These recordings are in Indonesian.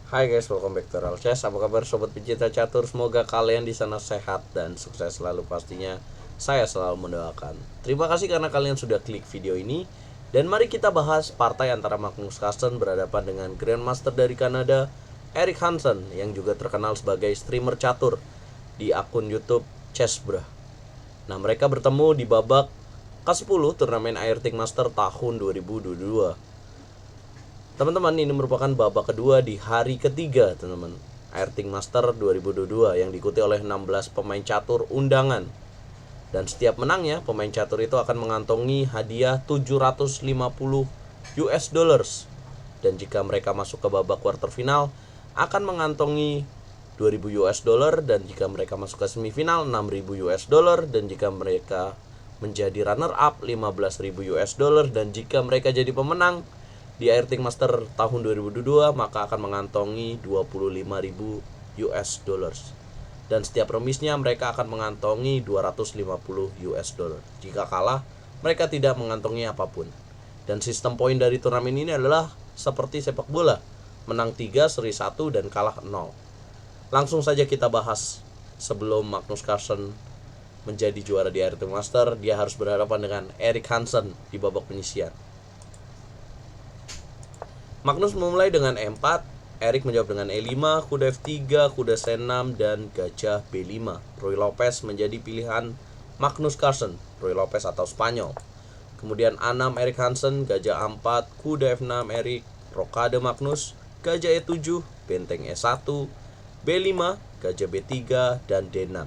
Hai guys, welcome back to Real Chess. Apa kabar sobat pecinta catur? Semoga kalian di sana sehat dan sukses selalu pastinya. Saya selalu mendoakan. Terima kasih karena kalian sudah klik video ini. Dan mari kita bahas partai antara Magnus Carlsen berhadapan dengan Grandmaster dari Kanada, Erik Hansen, yang juga terkenal sebagai streamer catur di akun YouTube Chessbrah. Nah, mereka bertemu di babak ke-10 turnamen Airting Master tahun 2022. Teman-teman, ini merupakan babak kedua di hari ketiga, teman-teman. Airting Master 2022 yang diikuti oleh 16 pemain catur undangan. Dan setiap menangnya, pemain catur itu akan mengantongi hadiah 750 US dollars. Dan jika mereka masuk ke babak quarter final, akan mengantongi 2000 US dollar, dan jika mereka masuk ke semifinal 6000 US dollar, dan jika mereka menjadi runner up 15.000 US dollar, dan jika mereka jadi pemenang di Airting Master tahun 2022 maka akan mengantongi 25.000 US dollars. Dan setiap remisnya mereka akan mengantongi 250 US dollar. Jika kalah, mereka tidak mengantongi apapun. Dan sistem poin dari turnamen ini adalah seperti sepak bola, menang 3, seri 1, dan kalah 0. Langsung saja kita bahas. Sebelum Magnus Carlsen menjadi juara di Airting Master, dia harus berhadapan dengan Erik Hansen di babak penyisian. Magnus memulai dengan E4, Erik menjawab dengan E5, kuda F3, kuda C6, dan gajah B5. Ruy Lopez menjadi pilihan Magnus Carlsen, Ruy Lopez atau Spanyol. Kemudian A6 Erik Hansen, gajah A4, kuda F6 Erik, rokade Magnus, gajah E7, benteng E1, B5, gajah B3, dan D6.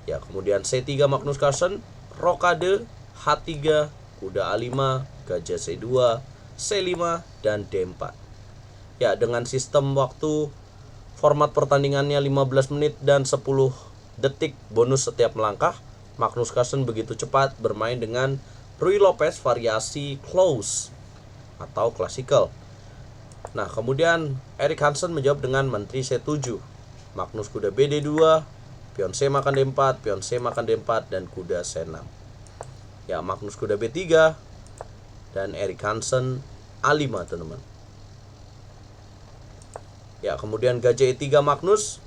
Ya, kemudian C3 Magnus Carlsen, rokade, H3, kuda A5, gajah C2, C5, dan D4. Ya, dengan sistem waktu format pertandingannya 15 menit dan 10 detik bonus setiap melangkah, Magnus Carlsen begitu cepat bermain dengan Ruy Lopez variasi close atau classical. Nah, kemudian Erik Hansen menjawab dengan menteri C7. Magnus kuda BD2, pion C makan D4, pion C makan D4, dan kuda C6. Ya, Magnus kuda B3 dan Erik Hansen A5, teman-teman. Ya, kemudian gajah E3 Magnus,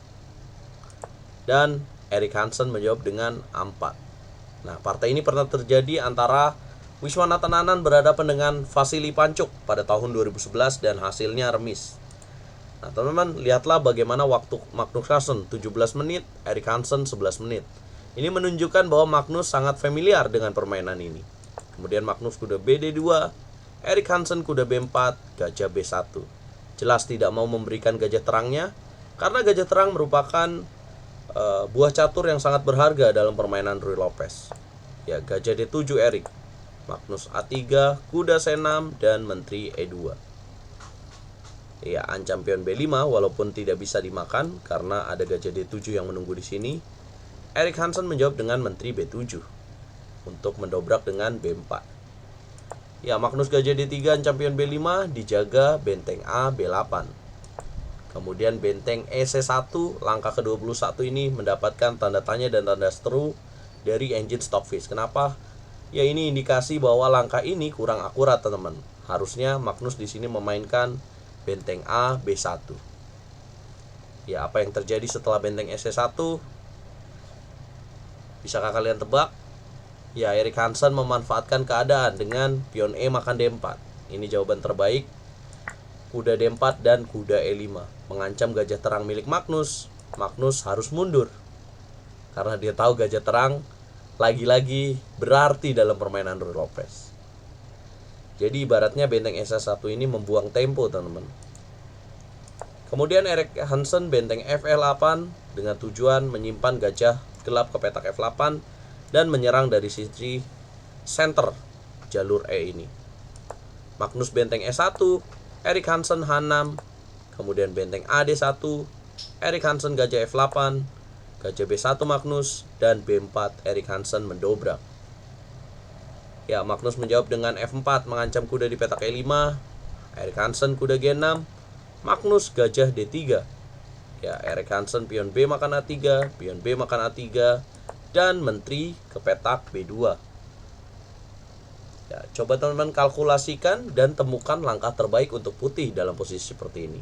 dan Erik Hansen menjawab dengan A4. Nah, partai ini pernah terjadi antara Wiswanathan Anand berhadapan dengan Vasily Pancuk pada tahun 2011 dan hasilnya remis. Nah, teman-teman, lihatlah bagaimana waktu Magnus Carlsen 17 menit, Erik Hansen 11 menit. Ini menunjukkan bahwa Magnus sangat familiar dengan permainan ini. Kemudian Magnus kuda BD2, Erik Hansen kuda B4, gajah B1. Jelas tidak mau memberikan gajah terangnya, karena gajah terang merupakan buah catur yang sangat berharga dalam permainan Ruy Lopez. Ya, gajah D7 Erik, Magnus A3, kuda C6, dan menteri E2. Ya, ancam pion B5 walaupun tidak bisa dimakan karena ada gajah D7 yang menunggu di sini. Erik Hansen menjawab dengan menteri B7 untuk mendobrak dengan B4. Ya, Magnus gajah D3 ancam pion B5 dijaga benteng A B8. Kemudian benteng EC1 langkah ke-21 ini mendapatkan tanda tanya dan tanda seru dari engine Stockfish. Kenapa? Ya, ini indikasi bahwa langkah ini kurang akurat, teman-teman. Harusnya Magnus di sini memainkan benteng A B1. Ya, apa yang terjadi setelah benteng EC1? Bisakah kalian tebak? Ya, Erik Hansen memanfaatkan keadaan dengan pion E makan D4. Ini jawaban terbaik. Kuda D4 dan kuda E5 mengancam gajah terang milik Magnus. Magnus harus mundur karena dia tahu gajah terang lagi-lagi berarti dalam permainan Ruy Lopez. Jadi ibaratnya benteng S1 ini membuang tempo, teman-teman. Kemudian Erik Hansen benteng FL8 dengan tujuan menyimpan gajah gelap ke petak F8 dan menyerang dari sisi center jalur E ini. Magnus benteng E1, Erik Hansen H6, kemudian benteng AD1, Erik Hansen gajah F8, gajah B1 Magnus, dan B4 Erik Hansen mendobrak. Ya, Magnus menjawab dengan F4 mengancam kuda di petak E5, Erik Hansen kuda G6, Magnus gajah D3. Ya, Erik Hansen pion B makan A3, pion B makan A3, dan menteri ke petak B2. Ya, coba teman-teman kalkulasikan dan temukan langkah terbaik untuk putih dalam posisi seperti ini.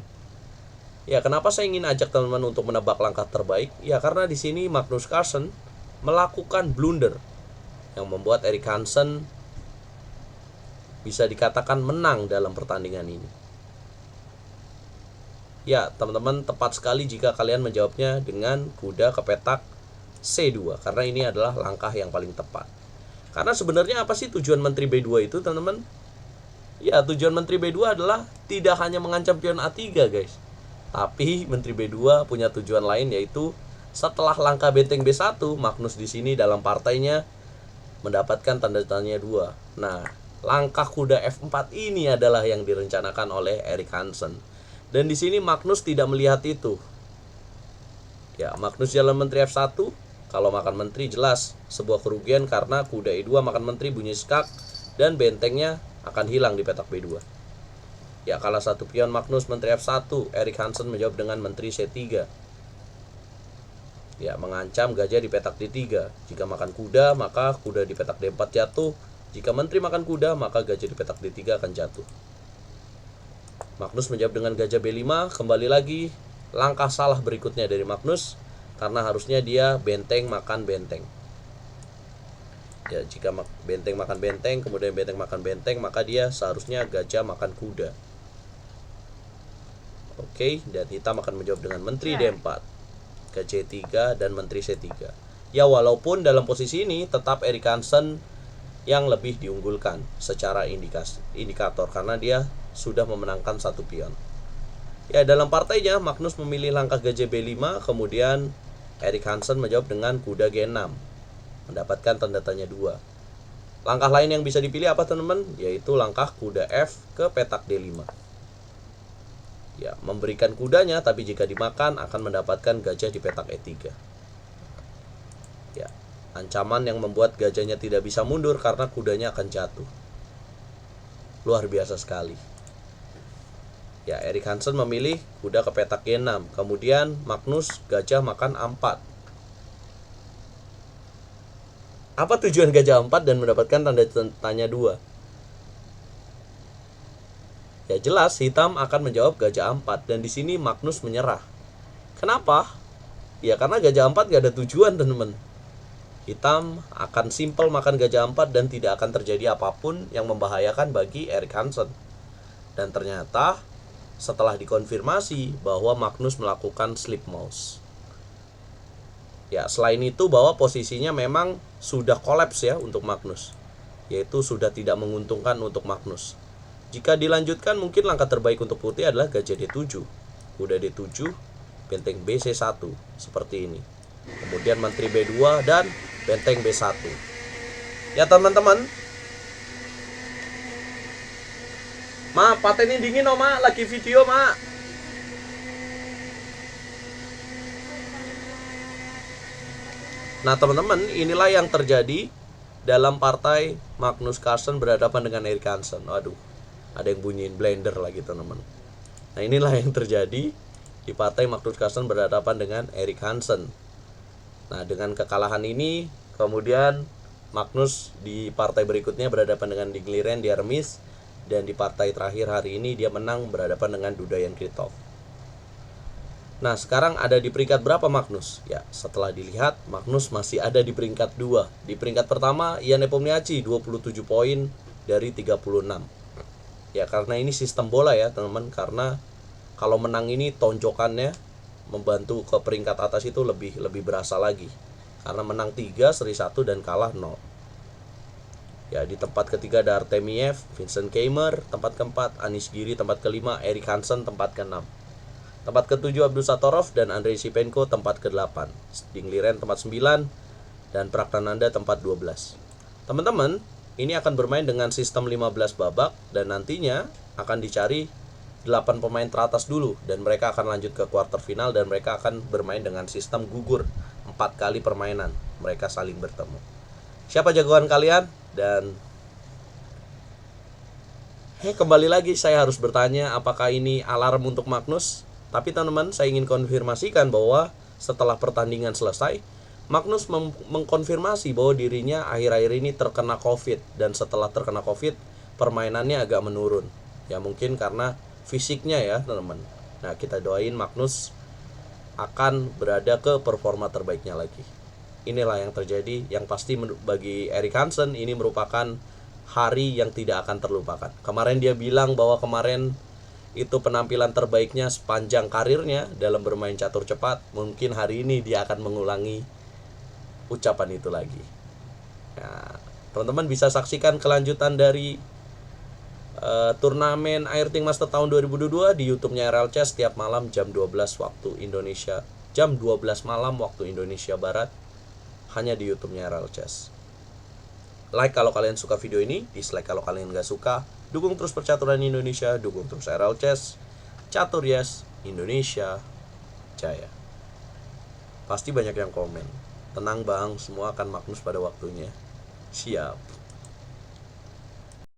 Ya, kenapa saya ingin ajak teman-teman untuk menebak langkah terbaik? Ya, karena di sini Magnus Carlsen melakukan blunder yang membuat Erik Hansen bisa dikatakan menang dalam pertandingan ini. Ya, teman-teman, tepat sekali jika kalian menjawabnya dengan kuda ke petak C2, karena ini adalah langkah yang paling tepat. Karena sebenarnya apa sih tujuan Menteri B2 itu, teman-teman? Ya, tujuan Menteri B2 adalah tidak hanya mengancam pion A3, guys. Tapi Menteri B2 punya tujuan lain, yaitu setelah langkah benteng B1, Magnus di sini dalam partainya mendapatkan tanda tanya 2. Nah, langkah kuda F4 ini adalah yang direncanakan oleh Erik Hansen. Dan di sini Magnus tidak melihat itu. Ya, Magnus jalan menteri F1, kalau makan menteri jelas sebuah kerugian karena kuda E2 makan menteri bunyi skak dan bentengnya akan hilang di petak B2. Ya, kalah satu pion Magnus menteri F1, Erik Hansen menjawab dengan menteri C3. Ya, mengancam gajah di petak D3. Jika makan kuda, maka kuda di petak D4 jatuh. Jika menteri makan kuda, maka gajah di petak D3 akan jatuh. Magnus menjawab dengan gajah B5. Kembali lagi, langkah salah berikutnya dari Magnus, karena harusnya dia benteng makan benteng. Ya, jika benteng makan benteng, kemudian benteng makan benteng, maka dia seharusnya gajah makan kuda. Oke, dan hitam akan menjawab dengan menteri D4, gajah E3, dan menteri C3. Ya, walaupun dalam posisi ini tetap Erik Hansen yang lebih diunggulkan secara indikator, karena dia sudah memenangkan satu pion. Ya, dalam partainya Magnus memilih langkah gajah B5, kemudian Erik Hansen menjawab dengan kuda G6, mendapatkan tanda tanya 2. Langkah lain yang bisa dipilih apa, teman-teman? Yaitu langkah kuda F ke petak D5. Ya, memberikan kudanya, tapi jika dimakan akan mendapatkan gajah di petak E3. Ya, ancaman yang membuat gajahnya tidak bisa mundur karena kudanya akan jatuh. Luar biasa sekali. Ya, Erik Hansen memilih kuda ke petak G6. Kemudian Magnus gajah makan A4. Apa tujuan gajah A4 dan mendapatkan tanda tanya 2? Ya, jelas hitam akan menjawab gajah A4, dan di sini Magnus menyerah. Kenapa? Ya, karena gajah A4 gak ada tujuan, teman-teman. Hitam akan simpel makan gajah A4 dan tidak akan terjadi apapun yang membahayakan bagi Erik Hansen. Dan ternyata setelah dikonfirmasi bahwa Magnus melakukan slip mouse. Ya, selain itu bahwa posisinya memang sudah kolaps ya untuk Magnus, yaitu sudah tidak menguntungkan untuk Magnus. Jika dilanjutkan, mungkin langkah terbaik untuk putih adalah gajah D7, kuda D7, benteng BC1 seperti ini. Kemudian menteri B2 dan benteng B1. Ya, teman-teman. Ma, patennya dingin oh, Ma, lagi video, Ma. Nah, teman-teman, inilah yang terjadi dalam partai Magnus Carlsen berhadapan dengan Erik Hansen. Aduh, ada yang bunyiin blender lagi, teman-teman. Nah, inilah yang terjadi di partai Magnus Carlsen berhadapan dengan Erik Hansen. Nah, dengan kekalahan ini, kemudian Magnus di partai berikutnya berhadapan dengan Dingliren di Hermes, dan di partai terakhir hari ini dia menang berhadapan dengan Dudayan Kritov. Nah, sekarang ada di peringkat berapa Magnus? Ya, setelah dilihat, Magnus masih ada di peringkat 2. Di peringkat pertama, Ian Nepomniachtchi 27 poin dari 36. Ya, karena ini sistem bola ya, teman-teman. Karena kalau menang ini tonjokannya membantu ke peringkat atas itu lebih berasa lagi. Karena menang 3, seri 1, dan kalah 0. Ya, di tempat ketiga ada Artemiev, Vincent Keimer, tempat keempat Anish Giri, tempat kelima Erik Hansen, tempat keenam. Tempat ketujuh Abdul Satorov dan Andrei Shipenko, tempat ke-8. Dingliren tempat 9 dan Praggnanandhaa tempat 12. Teman-teman, ini akan bermain dengan sistem 15 babak dan nantinya akan dicari 8 pemain teratas dulu dan mereka akan lanjut ke quarter final dan mereka akan bermain dengan sistem gugur 4 kali permainan. Mereka saling bertemu. Siapa jagoan kalian? Dan kembali lagi saya harus bertanya, apakah ini alarm untuk Magnus? Tapi teman-teman, saya ingin konfirmasikan bahwa setelah pertandingan selesai, Magnus mengkonfirmasi bahwa dirinya akhir-akhir ini terkena COVID. Dan setelah terkena COVID, permainannya agak menurun. Ya, mungkin karena fisiknya ya, teman-teman. Nah, kita doain Magnus akan berada ke performa terbaiknya lagi. Inilah yang terjadi. Yang pasti bagi Erik Hansen ini merupakan hari yang tidak akan terlupakan. Kemarin dia bilang bahwa kemarin itu penampilan terbaiknya sepanjang karirnya dalam bermain catur cepat. Mungkin hari ini dia akan mengulangi ucapan itu lagi. Nah, teman-teman bisa saksikan kelanjutan dari turnamen Airting Master tahun 2022 di YouTube-nya RL Chess setiap malam jam 12 waktu Indonesia, jam 12 malam waktu Indonesia Barat, hanya di YouTube-nya RL Chess. Like kalau kalian suka video ini, dislike kalau kalian nggak suka. Dukung terus percaturan Indonesia, dukung terus RL Chess. Catur yes, Indonesia Jaya. Pasti banyak yang komen. Tenang bang, semua akan Magnus pada waktunya. Siap.